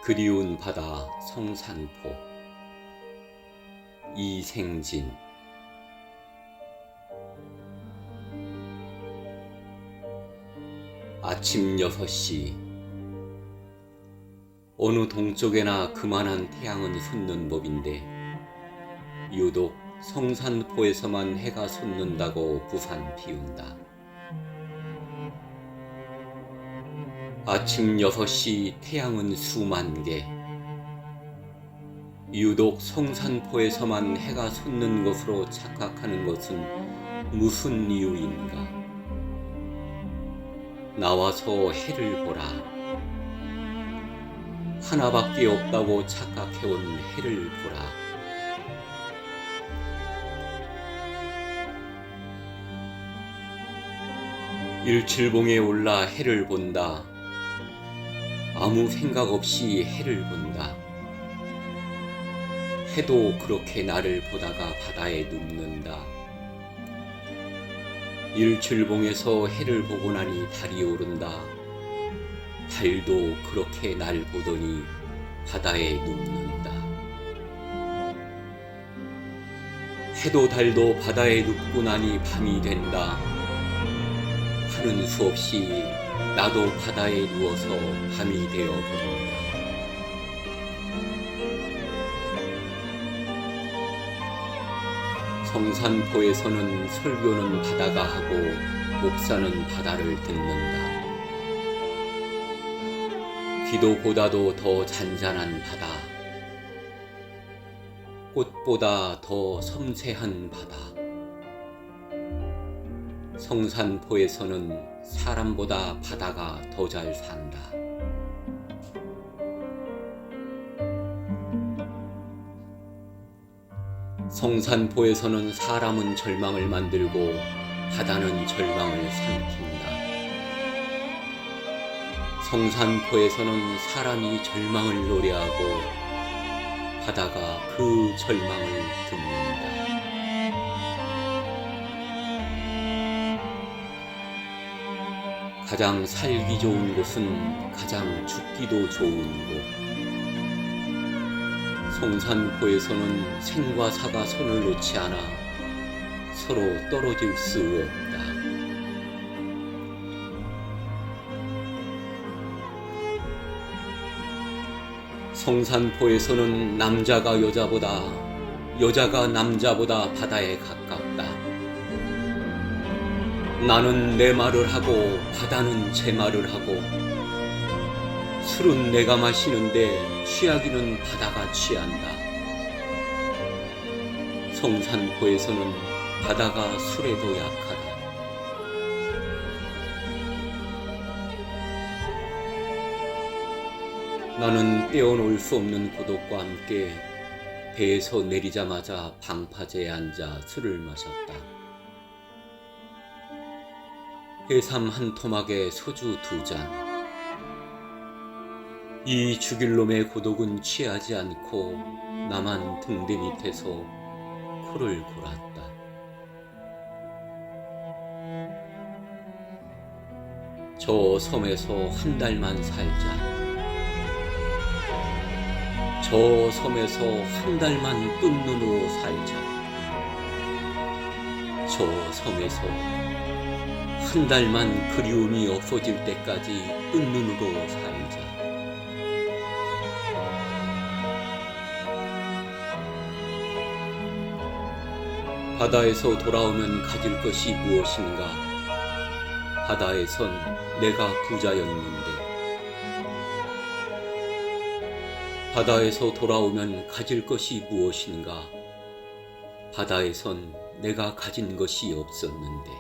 그리운 바다 성산포. 이생진. 아침 6시. 어느 동쪽에나 그만한 태양은 솟는 법인데 유독 성산포에서만 해가 솟는다고 부산 비운다. 아침 6시 태양은 수만 개. 유독 성산포에서만 해가 솟는 것으로 착각하는 것은 무슨 이유인가? 나와서 해를 보라. 하나밖에 없다고 착각해온 해를 보라. 일출봉에 올라 해를 본다. 아무 생각 없이 해를 본다. 해도 그렇게 나를 보다가 바다에 눕는다. 일출봉에서 해를 보고 나니 달이 오른다. 달도 그렇게 날 보더니 바다에 눕는다. 해도 달도 바다에 눕고 나니 밤이 된다. 하는 수 없이 나도 바다에 누워서 밤이 되어 버린다. 성산포에서는 설교는 바다가 하고 목사는 바다를 듣는다. 기도보다도 더 잔잔한 바다, 꽃보다 더 섬세한 바다. 성산포에서는 사람보다 바다가 더 잘 산다. 성산포에서는 사람은 절망을 만들고 바다는 절망을 삼킨다. 성산포에서는 사람이 절망을 노래하고 바다가 그 절망을 듣는다. 가장 살기 좋은 곳은 가장 죽기도 좋은 곳. 성산포에서는 생과 사가 손을 놓지 않아 서로 떨어질 수 없다. 성산포에서는 남자가 여자보다, 여자가 남자보다 바다에 가깝다. 나는 내 말을 하고 바다는 제 말을 하고 술은 내가 마시는데 취하기는 바다가 취한다. 성산포에서는 바다가 술에도 약하다. 나는 떼어놓을 수 없는 고독과 함께 배에서 내리자마자 방파제에 앉아 술을 마셨다. 해삼 한 토막에 소주 2잔. 이 죽일 놈의 고독은 취하지 않고 나만 등대 밑에서 코를 골았다. 저 섬에서 한 달만 살자. 저 섬에서 한 달만 뜬 눈으로 살자. 저 섬에서 한 달만 그리움이 없어질 때까지 뜬 눈으로 살자. 바다에서 돌아오면 가질 것이 무엇인가? 바다에선 내가 부자였는데. 바다에서 돌아오면 가질 것이 무엇인가? 바다에선 내가 가진 것이 없었는데.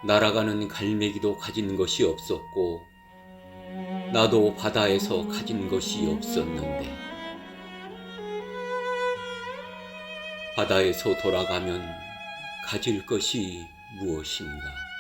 날아가는 갈매기도 가진 것이 없었고 나도 바다에서 가진 것이 없었는데. 바다에서 돌아가면 가질 것이 무엇인가?